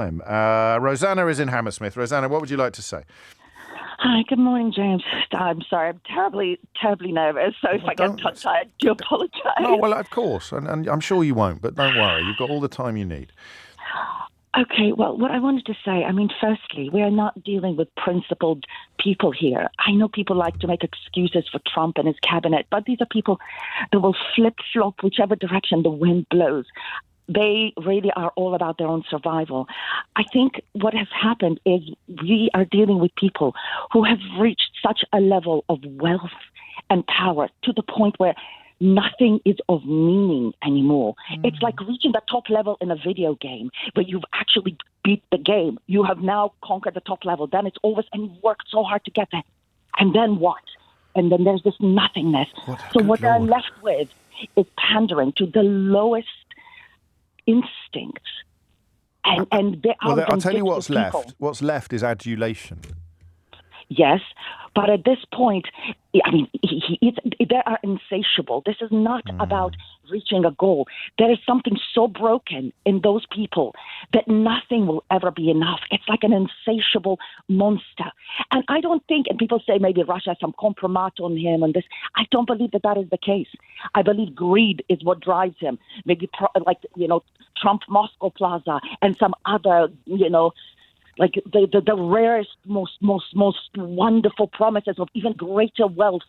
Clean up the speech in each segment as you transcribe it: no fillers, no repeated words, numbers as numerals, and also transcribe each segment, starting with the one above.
Rosanna is in Hammersmith. Rosanna, what would you like to say? Hi, good morning, James. I'm sorry, I'm terribly nervous. So if I get tongue-tied, I do apologise. No, well, of course, and I'm sure you won't, but don't worry. You've got all the time you need. Okay, well, what I wanted to say, firstly, we are not dealing with principled people here. I know people like to make excuses for Trump and his cabinet, but these are people that will flip-flop whichever direction the wind blows. They really are all about their own survival. I think what has happened is we are dealing with people who have reached such a level of wealth and power to the point where nothing is of meaning anymore. It's like reaching the top level in a video game where you've actually beat the game. You have now conquered the top level. Then it's over, and you've worked so hard to get there. And then what? And then there's this nothingness. What they're left with is pandering to the lowest instincts. And they are. Well, I'll tell you what's left. What's left is adulation. Yes, but at this point, they are insatiable. This is not about reaching a goal. There is something so broken in those people that nothing will ever be enough. It's like an insatiable monster. And I don't think, and people say maybe Russia has some compromise on him and this. I don't believe that is the case. I believe greed is what drives him. Maybe Trump Moscow Plaza and some other, like the rarest, most wonderful promises of even greater wealth.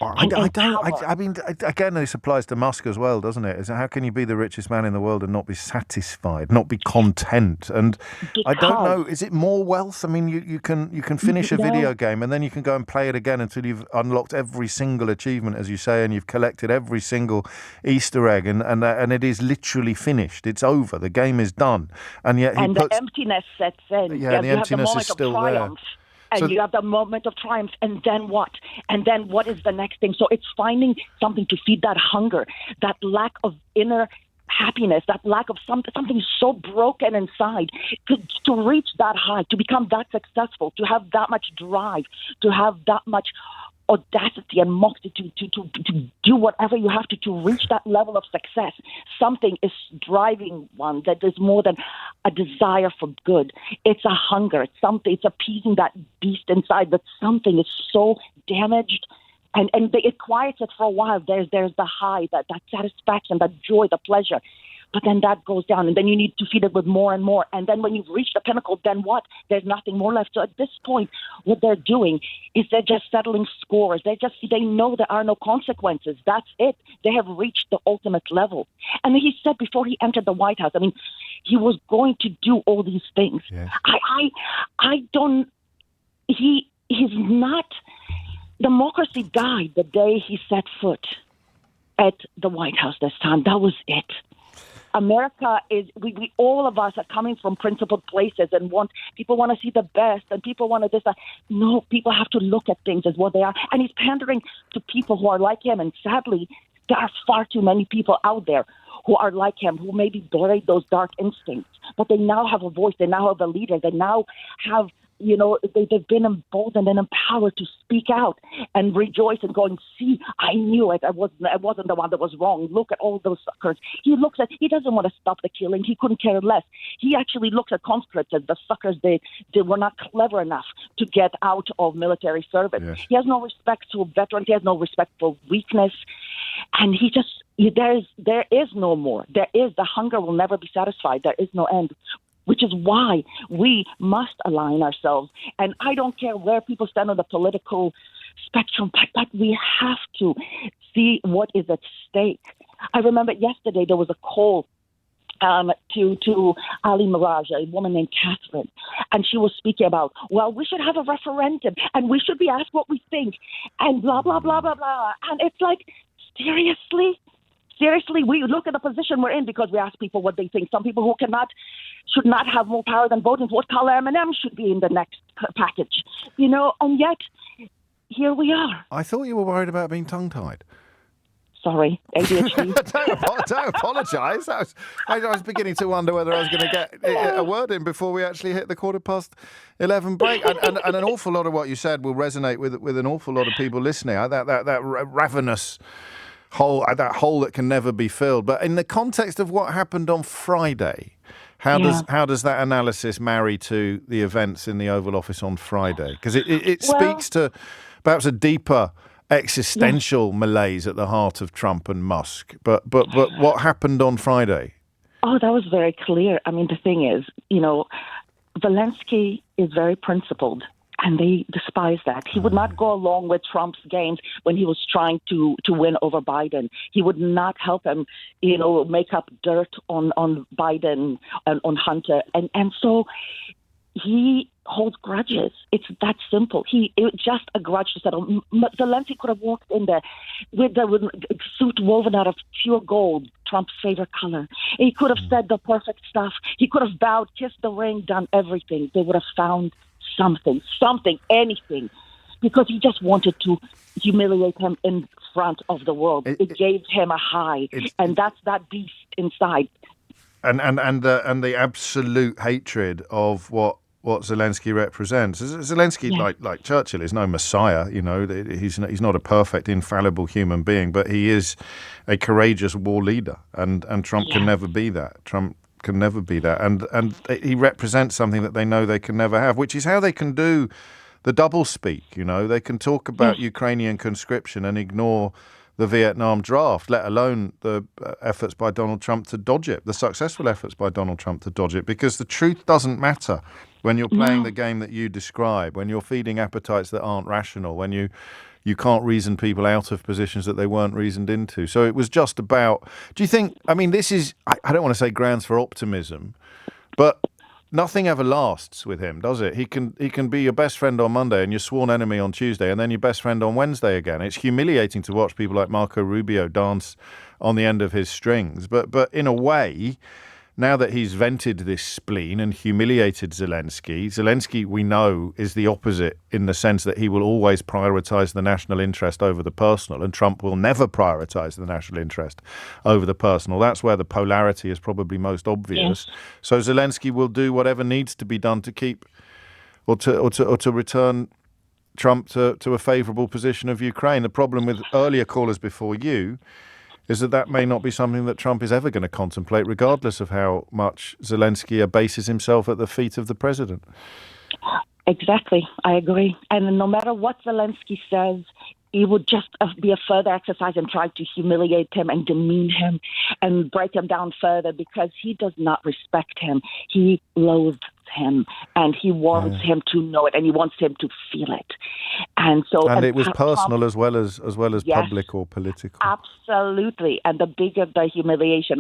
Again, this applies to Musk as well, doesn't it? How can you be the richest man in the world and not be satisfied, not be content? And I don't know, is it more wealth? You can finish a video game and then you can go and play it again until you've unlocked every single achievement, as you say, and you've collected every single Easter egg, and it is literally finished. It's over. The game is done. And yet the emptiness sets in. Yeah, and the emptiness is still there. And you have the moment of triumph, and then what? And then what is the next thing? So it's finding something to feed that hunger, that lack of inner happiness, that lack of something so broken inside, to reach that high, to become that successful, to have that much drive, to have that much audacity and moxie to do whatever you have to reach that level of success. Something is driving one that is more than a desire for good. It's a hunger. It's appeasing that beast inside, that something is so damaged. And it quiets it for a while. There's the high, that satisfaction, that joy, the pleasure. But then that goes down, and then you need to feed it with more and more. And then when you've reached the pinnacle, then what? There's nothing more left. So at this point, what they're doing is they're just settling scores. They know there are no consequences. That's it. They have reached the ultimate level. And he said before he entered the White House, he was going to do all these things. Yes. He's not. Democracy died the day he set foot at the White House this time. That was it. America is, we all of us are coming from principled places and people want to see the best and people want to this. No, people have to look at things as what they are. And he's pandering to people who are like him. And sadly, there are far too many people out there who are like him, who maybe buried those dark instincts. But they now have a voice. They now have a leader. They now have, they've been emboldened and empowered to speak out and rejoice and go and see, I knew it. I wasn't the one that was wrong. Look at all those suckers. He doesn't want to stop the killing. He couldn't care less. He actually looks at conscripts as the suckers. They were not clever enough to get out of military service. Yes. He has no respect for veterans. He has no respect for weakness. And there is no more. The hunger will never be satisfied. There is no end. Which is why we must align ourselves. And I don't care where people stand on the political spectrum, but we have to see what is at stake. I remember yesterday there was a call to Ali Miraj, a woman named Catherine, and she was speaking about, well, we should have a referendum, and we should be asked what we think, and blah, blah, blah, blah, blah. And it's like, Seriously, we look at the position we're in because we ask people what they think. Some people who should not have more power than voting. What color M&M should be in the next package? And yet, here we are. I thought you were worried about being tongue-tied. Sorry, ADHD. Don't apologise. I was beginning to wonder whether I was going to get a word in before we actually hit the 11:15 break. And an awful lot of what you said will resonate with an awful lot of people listening. That ravenous hole, that hole that can never be filled. But in the context of what happened on Friday, How does that analysis marry to the events in the Oval Office on Friday? Because it Well, speaks to perhaps a deeper existential malaise at the heart of Trump and Musk. But what happened on Friday? Oh, that was very clear. I mean, the thing is, Zelenskyy is very principled, and they despise that. He would not go along with Trump's games when he was trying to win over Biden. He would not help him, make up dirt on Biden and on Hunter. And so he holds grudges. It's that simple. It's just a grudge to settle. Zelenskyy could have walked in there with a suit woven out of pure gold, Trump's favorite color. He could have said the perfect stuff. He could have bowed, kissed the ring, done everything. They would have found something, anything, because he just wanted to humiliate him in front of the world. It gave him a high, and that's that beast inside. And the absolute hatred of what Zelenskyy represents. Zelenskyy, like Churchill, is no messiah. He's not a perfect, infallible human being, but he is a courageous war leader, and Trump can never be that. Trump can never be that, and he represents something that they know they can never have, which is how they can do the double speak. They can talk about Ukrainian conscription and ignore the Vietnam draft, let alone the efforts by Donald Trump to dodge it, the successful efforts by Donald Trump to dodge it, because the truth doesn't matter when you're playing the game that you describe, when you're feeding appetites that aren't rational, when you can't reason people out of positions that they weren't reasoned into. So it was just about, do you think, this is, I don't want to say grounds for optimism, but nothing ever lasts with him, does it? He can be your best friend on Monday and your sworn enemy on Tuesday, and then your best friend on Wednesday again. It's humiliating to watch people like Marco Rubio dance on the end of his strings. But in a way, now that he's vented this spleen and humiliated Zelenskyy, we know, is the opposite in the sense that he will always prioritize the national interest over the personal, and Trump will never prioritize the national interest over the personal. That's where the polarity is probably most obvious. Yes. So Zelenskyy will do whatever needs to be done to keep or to return Trump to a favorable position of Ukraine. The problem with earlier callers before you is that may not be something that Trump is ever going to contemplate, regardless of how much Zelenskyy abases himself at the feet of the president. Exactly. I agree. And no matter what Zelenskyy says, it would just be a further exercise in trying to humiliate him and demean him and break him down further, because he does not respect him. He loathes him, and he wants him to know it, and he wants him to feel it. And it was personal as well as public or political. Absolutely. And the bigger the humiliation.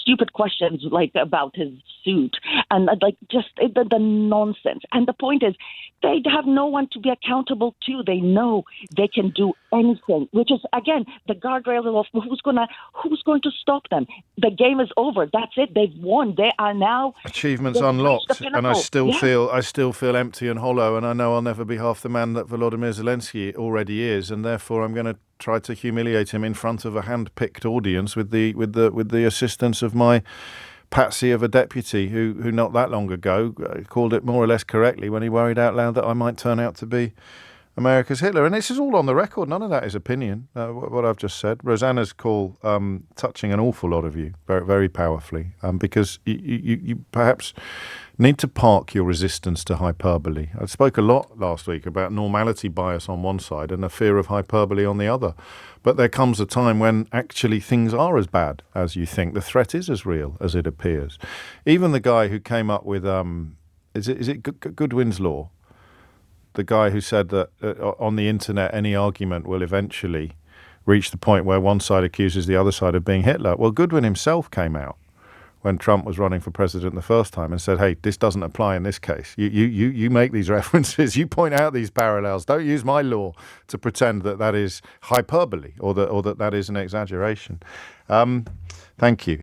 Stupid questions like about his suit and just the nonsense. And the point is, they have no one to be accountable to. They know they can do anything, which is, again, the guardrail of who's going to stop them. The game is over. That's it. They've won. They are now achievements unlocked. And I still feel empty and hollow, and I know I'll never be half the man that Volodymyr Zelenskyy already is, and therefore I'm going to try to humiliate him in front of a hand-picked audience with the assistance of my patsy of a deputy who not that long ago called it more or less correctly when he worried out loud that I might turn out to be America's Hitler. And this is all on the record. None of that is opinion, what I've just said. Rosanna's call touching an awful lot of you very, very powerfully, because you perhaps need to park your resistance to hyperbole. I spoke a lot last week about normality bias on one side and a fear of hyperbole on the other. But there comes a time when actually things are as bad as you think. The threat is as real as it appears. Even the guy who came up with, is it Goodwin's Law? The guy who said that on the internet, any argument will eventually reach the point where one side accuses the other side of being Hitler. Well, Goodwin himself came out when Trump was running for president the first time and said, hey, this doesn't apply in this case. You make these references, you point out these parallels. Don't use my law to pretend that is hyperbole or that is an exaggeration. Thank you.